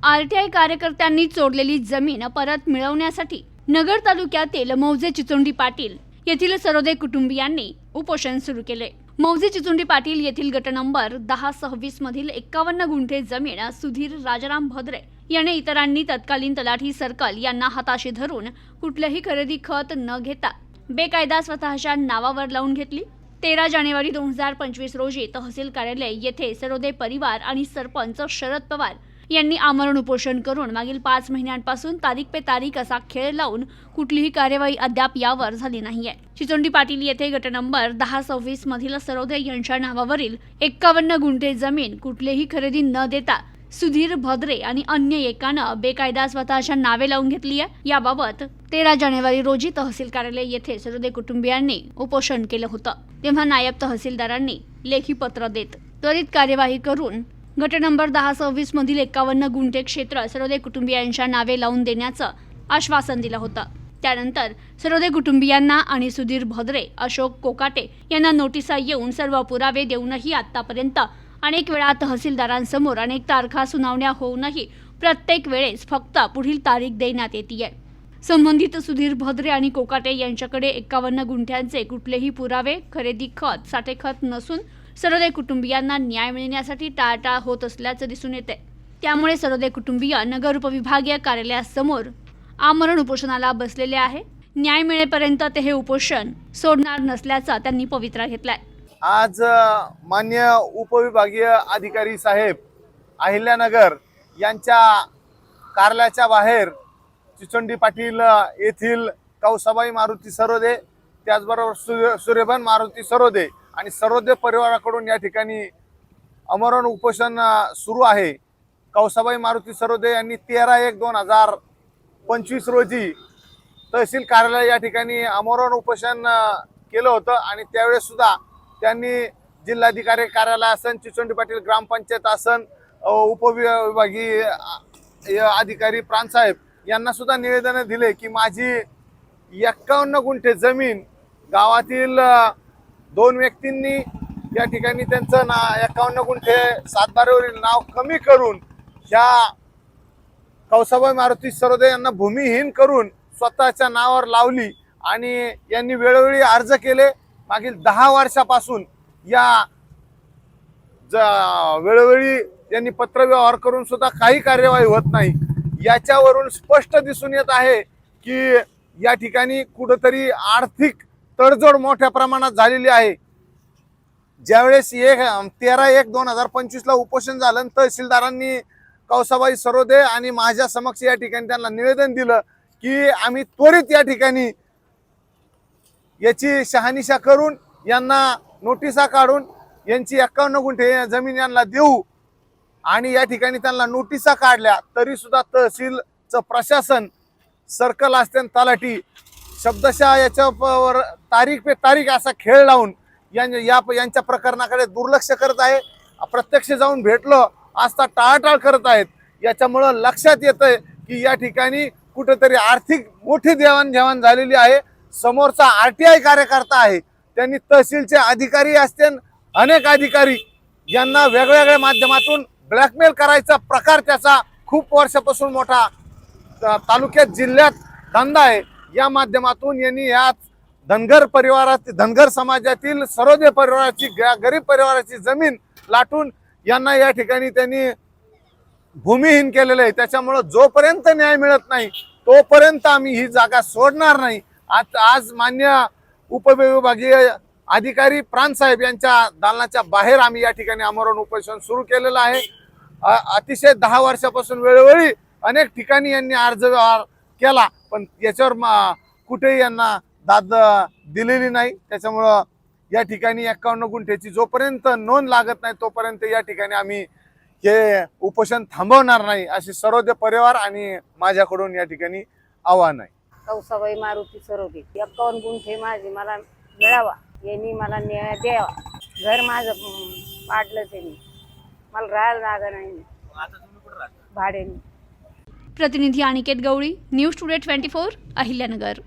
RTI कार्यकर्त्यांनी चोरलेली जमीन परत मिळवण्यासाठी नगर तालुक्यातील मौजे चिचोंडी पाटील येथील सरोदे कुटुंबियांनी उपोषण सुरू केले। मौजे चिचोंडी पाटील येथील गट नंबर 1026 मधील 51 गुंठे जमीन सुधीर राजाराम भद्रे याने इतरांनी तत्कालीन तलाठी सर्कल यांना हाताशी धरून कुठलेही खरेदी खत न घेता बेकायदा स्वतःच्या नावावर लावून घेतली। 13 जानेवारी 2025 रोजी तहसील कार्यालय येथे सरोदे परिवार आणि सरपंच शरद पवार यांनी आमरण उपोषण करून मागील 5 महिन्यांपासून तारीख पे तारीख असा खेळ लावून कुठलीही कार्यवाही अद्याप यावर झाली नाहीये। चिचोंडी पाटील येथे गट नंबर 1026 मधील सरोदे यांच्या नावावरील 51 गुंठे जमीन कुठलीही खरेदी न देता सुधीर भद्रे आणि अन्य एकानं बेकायदा स्वतःच्या नावे लावून घेतली आहे। याबाबत 13 जानेवारी रोजी तहसील कार्यालय येथे सरोदे कुटुंबियांनी उपोषण केलं होतं। तेव्हा नायब तहसीलदारांनी लेखी पत्र देत त्वरित कार्यवाही करून गट नंबर 1026 मधील 51 गुंठे क्षेत्र सरोदे कुटुंबियांच्या नावे लावून देण्याचं आश्वासन दिलं होतं। त्यानंतर सरोदे कुटुंबियांना आणि सुधीर भद्रे, अशोक कोकाटे यांना नोटिसा येऊन सर्व पुरावे देऊनही आतापर्यंत अनेक वेळा तहसीलदारांसमोर अनेक तारखा सुनावण्या होऊनही प्रत्येक वेळेस फक्त पुढील तारीख देण्यात येते। संबंधित सुधीर भद्रे आणि कोकाटे यांच्याकडे 51 गुंठ्यांचे कुठलेही पुरावे, खरेदी खत, साठे खत नसून सरोदे कुटुंबियांना न्याय मिळण्यासाठी टाळाटाळ होत असल्याचं दिसून येते। त्यामुळे सरोदे कुटुंबीय नगर उपविभागीय कार्यालयासमोर आमरण उपोषणाला बसलेले आहे। न्याय मिळेपर्यंत ते हे उपोषण सोडणार नसल्याचा त्यांनी पवित्रा घेतलाय। आज मान्य उपविभागीय अधिकारी साहेब अहिल्यानगर यांच्या कार्यालयाच्या बाहेर चिचोंडी पाटील येथील कौसाबाई मारुती सरोदे, त्याचबरोबर सूर्यबन मारुती सरोदे आणि सरोदे परिवाराकडून या ठिकाणी आमरण उपोषण सुरू आहे। कौसाबाई मारुती सरोदे यांनी 13/1/2025 रोजी तहसील कार्यालय या ठिकाणी आमरण उपोषण केलं होतं आणि त्यावेळेस सुद्धा त्यांनी जिल्हाधिकारी कार्यालय असन, चिचोंडी पाटील ग्रामपंचायत असन, उपविभागीय अधिकारी प्रांतसाहेब यांना सुद्धा निवेदन दिले की माझी 51 गुंठे जमीन गावातील 2 व्यक्तींनी या ठिकाणी त्यांचं 51 गुंठे सातबाऱ्यावरील नाव कमी करून ह्या कौसाबाई मारुती सरोदे यांना भूमिहीन करून स्वतःच्या नावावर लावली आणि यांनी वेळोवेळी अर्ज केले। मागील 10 वर्षापासून या वेळोवेळी यांनी पत्रव्यवहार करून सुद्धा काही कार्यवाही होत नाही। याच्यावरून स्पष्ट दिसून येत आहे की या ठिकाणी कुठेतरी आर्थिक तडजोड मोठ्या प्रमाणात झालेली आहे। ज्यावेळेस 13/1/2025 ला उपोषण झालं, तहसीलदारांनी कौसाबाई सरोदे आणि माझ्या समक्ष या ठिकाणी त्यांना निवेदन दिलं की आम्ही त्वरित या ठिकाणी याची शहानिशा करून यांना नोटिसा काढून यांची 51 गुंठे जमीन यांना देऊ आणि या ठिकाणी त्यांना नोटिसा काढल्या तरी सुद्धा तहसीलचं प्रशासन, सर्कल असते तलाठी शब्दशः याच्यावर तारीख पे तारीख असा खेळ लावून यांच्या प्रकरणाकडे दुर्लक्ष करत आहे। प्रत्यक्ष जाऊन भेटलो असता टाळाटाळ करत आहेत। याच्यामुळं लक्षात येतंय की या ठिकाणी कुठेतरी आर्थिक मोठी देवाणघेवाण झालेली आहे। समोरचा आरटीआय कार्यकर्ता आहे, त्यांनी तहसीलचे अधिकारी असतील, अनेक अधिकारी यांना वेगवेगळ्या माध्यमातून ब्लॅकमेल करायचा प्रकार त्याचा खूप वर्षापासून मोठा तालुक्यात जिल्ह्यात धंदा आहे। या माध्यमातून यांनी या धनगर समाजातील सरोदे परिवाराची, गरीब परिवाराची जमीन लाटून यांना या ठिकाणी त्यांनी भूमिहीन केलेलं आहे। त्याच्यामुळे जोपर्यंत न्याय मिळत नाही तोपर्यंत आम्ही ही जागा सोडणार नाही। आज मान्य उपविभागीय अधिकारी प्रांतसाहेब यांच्या दालनाच्या बाहेर आम्ही या ठिकाणी आमरण उपोषण सुरू केलेलं आहे। अतिशय 10 वर्षापासून वेळोवेळी अनेक ठिकाणी यांनी अर्ज व्यवहार केला, पण याच्यावर कुठेही यांना दाद दिलेली नाही। त्याच्यामुळं या ठिकाणी 51 गुंठ्याची जोपर्यंत नोंद लागत नाही तोपर्यंत या ठिकाणी आम्ही हे उपोषण थांबवणार नाही, अशी सरोदे परिवार आणि माझ्याकडून या ठिकाणी आव्हान आहे। कौसाबाई मारुती सरोदे 51 गुंठे माझे मला मिळावा, यांनी मला न्याय द्यावा। घर माझं पाडलं त्यांनी, मला राहायला जागा नाही, भाड्याने। प्रतिनिधी अनिकेत गवळी, न्यूज टुडे 24, अहिल्यानगर।